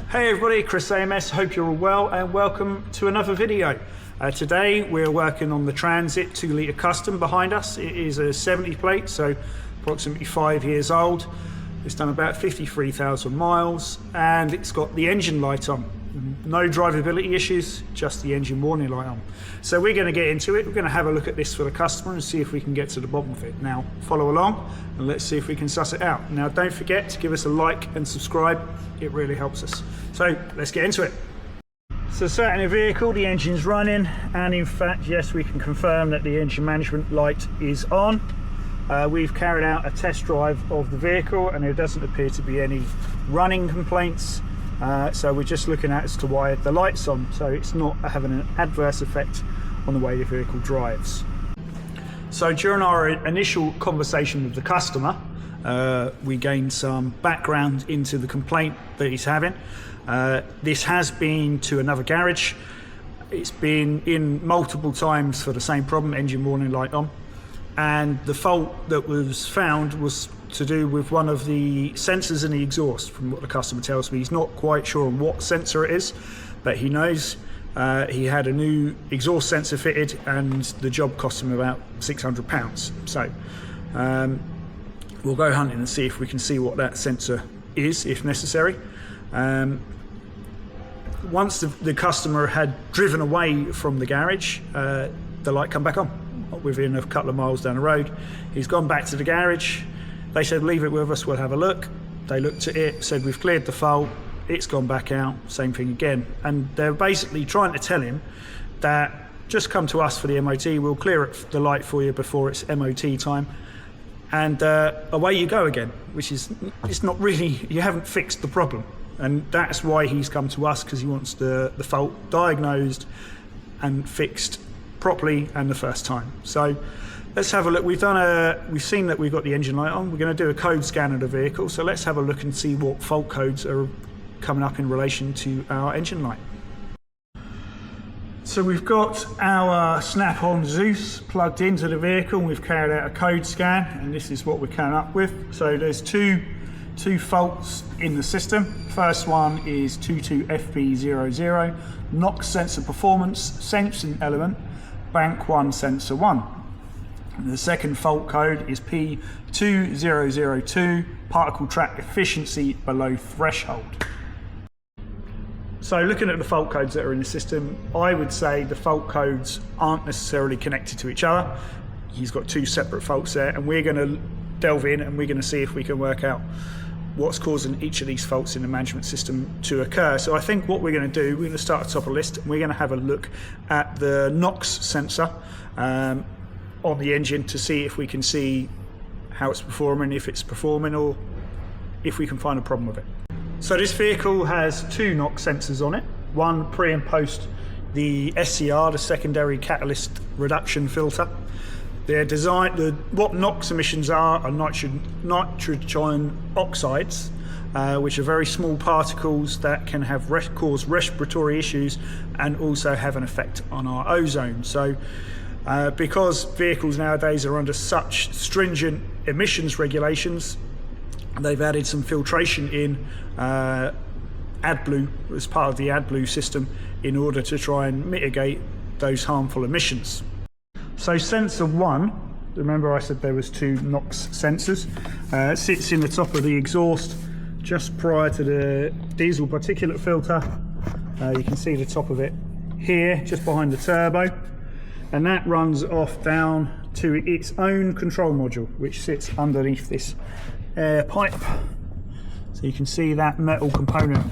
Hey everybody, Chris AMS, hope you're all well and welcome to another video. Today we're working on the Transit 2 litre Custom behind us. It is a 70 plate, so approximately 5 years old. It's done about 53,000 miles and it's got the engine light on. No drivability issues, just the engine warning light on. So we're going to get into it. We're going to have a look at this for the customer and see if we can get to the bottom of it. Now follow along and let's see if we can suss it out. Now don't forget to give us a like and subscribe, it really helps us. So let's get into it. So sat in the vehicle, the engine's running, and in fact yes, we can confirm that the engine management light is on. We've carried out a test drive of the vehicle and there doesn't appear to be any running complaints. So we're just looking at as to why the light's on, so it's not having an adverse effect on the way the vehicle drives. So during our initial conversation with the customer, we gained some background into the complaint that he's having. This has been to another garage. It's been in multiple times for the same problem, engine warning light on. And the fault that was found was to do with one of the sensors in the exhaust, from what the customer tells me. He's not quite sure on what sensor it is, but he knows he had a new exhaust sensor fitted and the job cost him about £600. So we'll go hunting and see if we can see what that sensor is, if necessary. Once the customer had driven away from the garage, the light come back on within a couple of miles down the road. He's gone back to the garage. They said leave it with us, we'll have a look. They looked at it, said we've cleared the fault, it's gone back out, same thing again. And they're basically trying to tell him that just come to us for the MOT, we'll clear the light for you before it's MOT time, and away you go again, which is, it's not really, you haven't fixed the problem. And that's why he's come to us, because he wants the fault diagnosed and fixed properly and the first time. So let's have a look. We've seen that we've got the engine light on. We're going to do a code scan of the vehicle, so let's have a look and see what fault codes are coming up in relation to our engine light. So we've got our snap-on Zeus plugged into the vehicle and we've carried out a code scan, and this is what we're coming up with. So there's two faults in the system. First one is 22FB00, NOx sensor performance, sensing element, bank 1 sensor 1. And the second fault code is P2002, particle track efficiency below threshold. So looking at the fault codes that are in the system, I would say the fault codes aren't necessarily connected to each other. He's got two separate faults there, and we're going to delve in and we're going to see if we can work out what's causing each of these faults in the management system to occur. So I think what we're going to do, we're going to start at the top of the list and we're going to have a look at the NOx sensor on the engine to see if we can see how it's performing, if it's performing, or if we can find a problem with it. So this vehicle has two NOx sensors on it, one pre and post the SCR, the secondary catalyst reduction filter. They're designed, what NOx emissions are nitrogen oxides, which are very small particles that can have cause respiratory issues and also have an effect on our ozone. So because vehicles nowadays are under such stringent emissions regulations, they've added some filtration in AdBlue as part of the AdBlue system in order to try and mitigate those harmful emissions. So sensor 1, remember I said there was two NOx sensors, sits in the top of the exhaust just prior to the diesel particulate filter. You can see the top of it here, just behind the turbo, and that runs off down to its own control module, which sits underneath this air pipe. So you can see that metal component.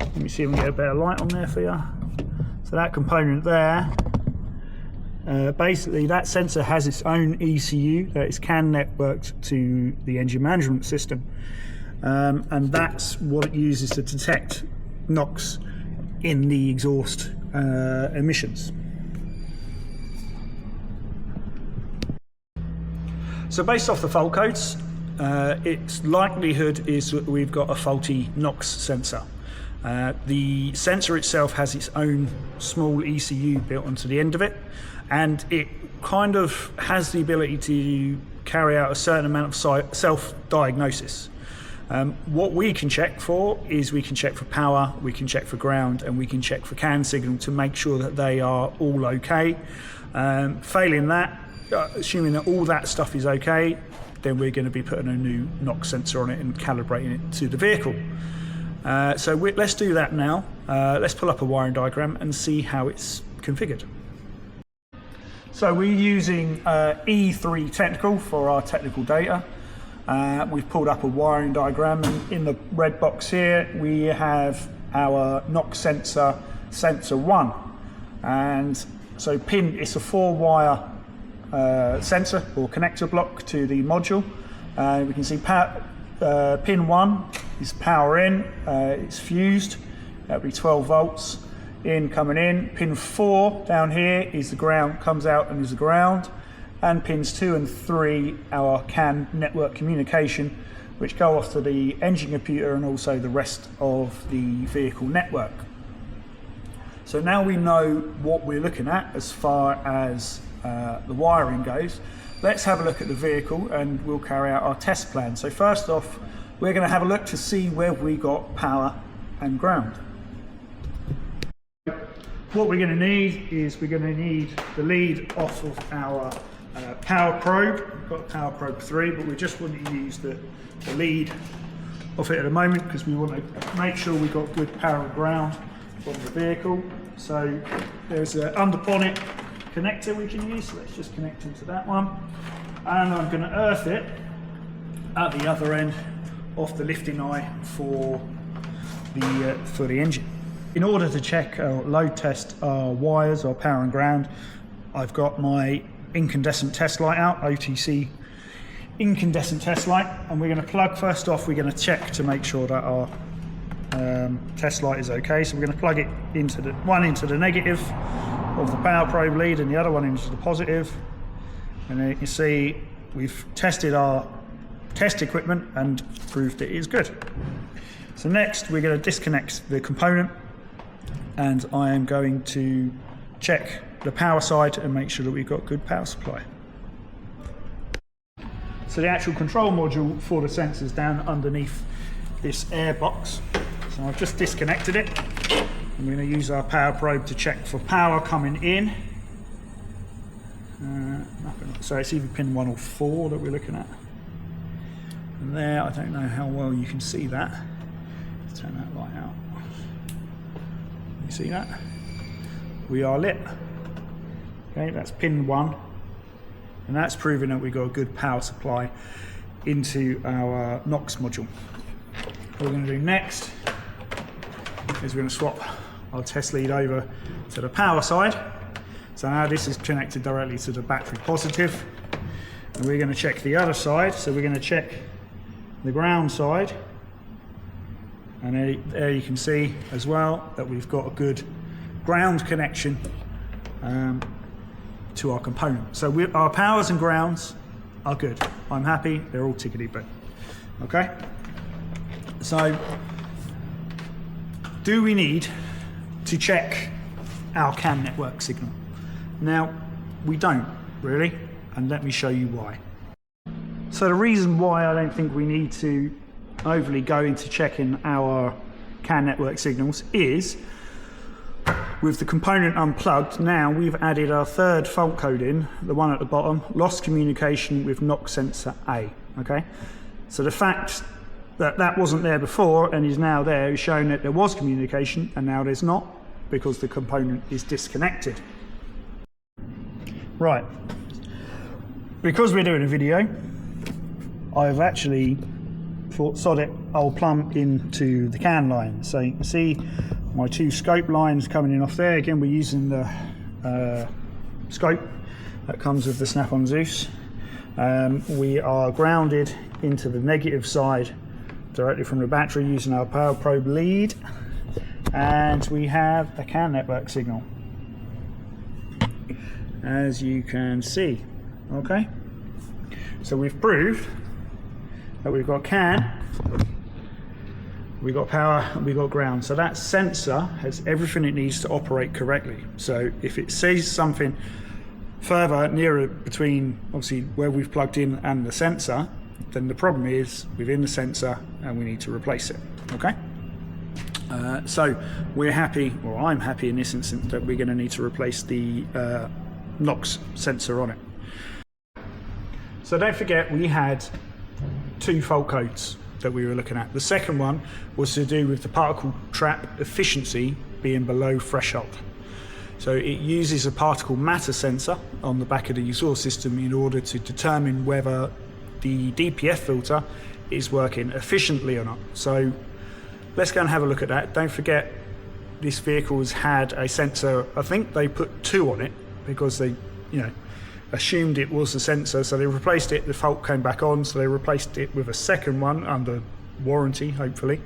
Let me see if we can get a better light on there for you. So that component there, basically that sensor has its own ECU that is CAN networked to the engine management system, and that's what it uses to detect NOx in the exhaust emissions. So based off the fault codes, its likelihood is that we've got a faulty NOx sensor. The sensor itself has its own small ECU built onto the end of it, and it kind of has the ability to carry out a certain amount of self-diagnosis. What we can check for is we can check for power, we can check for ground, and we can check for CAN signal to make sure that they are all okay. Failing that, assuming that all that stuff is okay, then we're going to be putting a new NOx sensor on it and calibrating it to the vehicle. So let's do that now. Let's pull up a wiring diagram and see how it's configured. So we're using E3 Technical for our technical data. We've pulled up a wiring diagram, and in the red box here we have our NOx sensor, sensor 1. And so it's a 4-wire sensor or connector block to the module. We can see pin 1 is power in, it's fused, that'll be 12 volts. In coming in, pin 4 down here is the ground, comes out and is the ground, and pins 2 and 3 our CAN network communication, which go off to the engine computer and also the rest of the vehicle network. So now we know what we're looking at as far as the wiring goes. Let's have a look at the vehicle and we'll carry out our test plan. So first off, we're going to have a look to see where we got power and ground. What we're going to need is we're going to need the lead off of our power probe. We've got power probe 3, but we just want to use the lead off it at the moment because we want to make sure we've got good power and ground from the vehicle. So there's an under bonnet connector we can use, so let's just connect into that one. And I'm going to earth it at the other end off the lifting eye for the engine. In order to check or load test our wires, our power and ground, I've got my incandescent test light out, OTC incandescent test light, and we're going to plug, first off we're going to check to make sure that our test light is okay. So we're going to plug it into one into the negative of the power probe lead and the other one into the positive, and then you can see we've tested our test equipment and proved it is good. So next we're going to disconnect the component, and I am going to check the power side and make sure that we've got good power supply. So the actual control module for the sensors down underneath this air box. So I've just disconnected it. I'm going to use our power probe to check for power coming in. So it's either pin 1 or 4 that we're looking at. And there, I don't know how well you can see that. Let's turn that light out. You see that? We are lit. Okay, that's pin 1. And that's proving that we've got a good power supply into our NOx module. What we're going to do next is we're going to swap our test lead over to the power side. So now this is connected directly to the battery positive, and we're going to check the other side. So we're going to check the ground side, and there you can see as well that we've got a good ground connection to our component. So our powers and grounds are good. I'm happy, they're all tickety-boo. Okay, so do we need to check our CAN network signal? Now, we don't really, and let me show you why. So the reason why I don't think we need to overly go into checking our CAN network signals is, with the component unplugged, now we've added our third fault code in, the one at the bottom, lost communication with NOx sensor A, okay? So the fact that that wasn't there before and is now there is showing that there was communication, and now there's not, because the component is disconnected. Right, because we're doing a video, I've actually thought, sod it, I'll plumb into the CAN line. So you can see my 2 scope lines coming in off there. Again, we're using the scope that comes with the Snap-on Zeus. We are grounded into the negative side directly from the battery using our power probe lead, and we have a CAN network signal, as you can see. Okay, so we've proved that we've got CAN, we've got power, and we've got ground. So that sensor has everything it needs to operate correctly. So if it sees something further nearer between obviously where we've plugged in and the sensor, then the problem is within the sensor and we need to replace it. Okay. So we're happy, or I'm happy in this instance, that we're going to need to replace the NOx sensor on it. So don't forget, we had 2 fault codes that we were looking at. The second one was to do with the particle trap efficiency being below threshold. So it uses a particle matter sensor on the back of the exhaust system in order to determine whether the DPF filter is working efficiently or not. So let's go and have a look at that. Don't forget, this vehicle has had a sensor. I think they put 2 on it because they, assumed it was the sensor, so they replaced it. The fault came back on, so they replaced it with a second one under warranty, hopefully,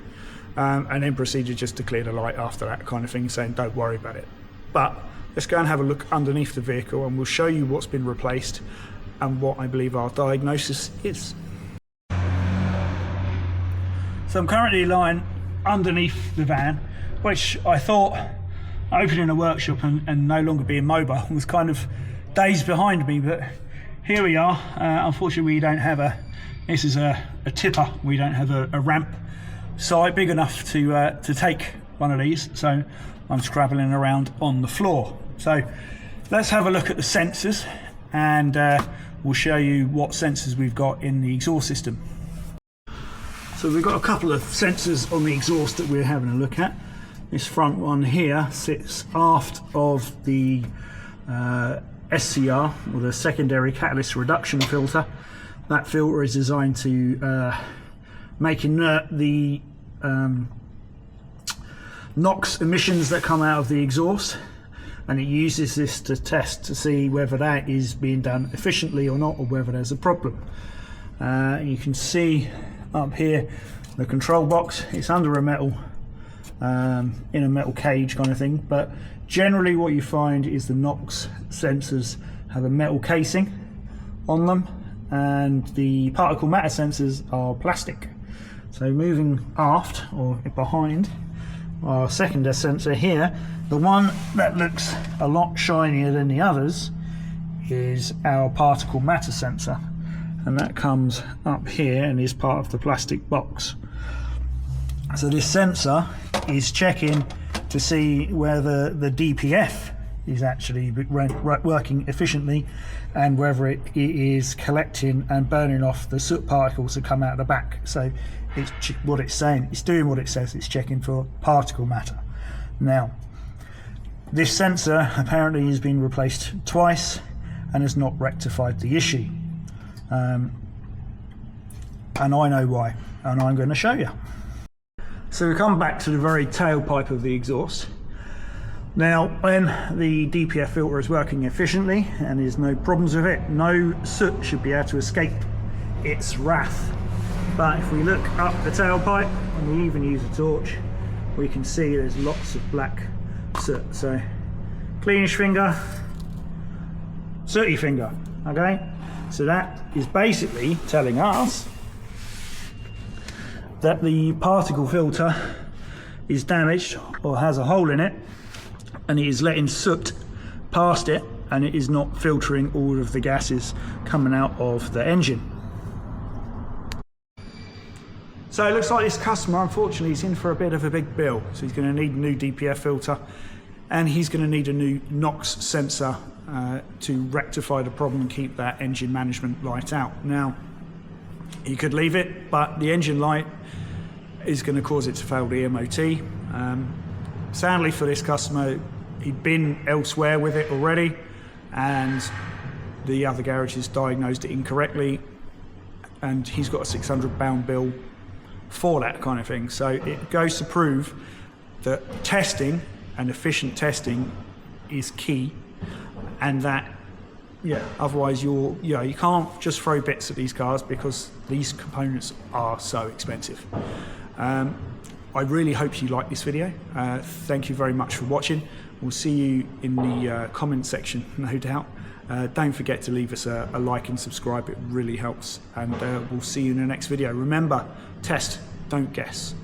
and then proceeded just to clear the light after that kind of thing, saying don't worry about it. But let's go and have a look underneath the vehicle, and we'll show you what's been replaced and what I believe our diagnosis is. So I'm currently lying underneath the van, which I thought, opening a workshop and no longer being mobile, was kind of days behind me, but here we are. Unfortunately, we don't have this is a tipper. We don't have a ramp site big enough to take one of these, so I'm scrabbling around on the floor. So let's have a look at the sensors, and we'll show you what sensors we've got in the exhaust system. So we've got a couple of sensors on the exhaust that we're having a look at. This front one here sits aft of the SCR, or the secondary catalyst reduction filter. That filter is designed to make inert the NOx emissions that come out of the exhaust, and it uses this to test to see whether that is being done efficiently or not, or whether there's a problem. You can see up here the control box. It's under a metal in a metal cage kind of thing, but generally what you find is the NOx sensors have a metal casing on them, and the particle matter sensors are plastic. So moving aft, or behind, our second sensor here, the one that looks a lot shinier than the others is our particle matter sensor, and that comes up here and is part of the plastic box. So this sensor is checking to see whether the DPF is actually working efficiently, and whether it is collecting and burning off the soot particles that come out of the back. So it's what it's saying, it's doing what it says, it's checking for particle matter. Now, this sensor apparently has been replaced twice and has not rectified the issue. And I know why, and I'm going to show you. So we come back to the very tailpipe of the exhaust. Now, when the DPF filter is working efficiently and there's no problems with it, no soot should be able to escape its wrath. But if we look up the tailpipe, and we even use a torch, we can see there's lots of black soot. So, cleanish finger, sooty finger, okay? So that is basically telling us that the particle filter is damaged or has a hole in it, and it is letting soot past it, and it is not filtering all of the gases coming out of the engine. So it looks like this customer, unfortunately, is in for a bit of a big bill. So he's going to need a new DPF filter, and he's going to need a new NOx sensor to rectify the problem and keep that engine management light out. Now, you could leave it, but the engine light is going to cause it to fail the MOT. Sadly for this customer, he'd been elsewhere with it already, and the other garages diagnosed it incorrectly, and he's got a £600 bill for that kind of thing. So it goes to prove that testing and efficient testing is key, and that otherwise you can't just throw bits at these cars, because these components are so expensive. I really hope you like this video. Thank you very much for watching. We'll see you in the comment section, no doubt. Don't forget to leave us a like and subscribe, it really helps, and we'll see you in the next video. Remember, test, don't guess.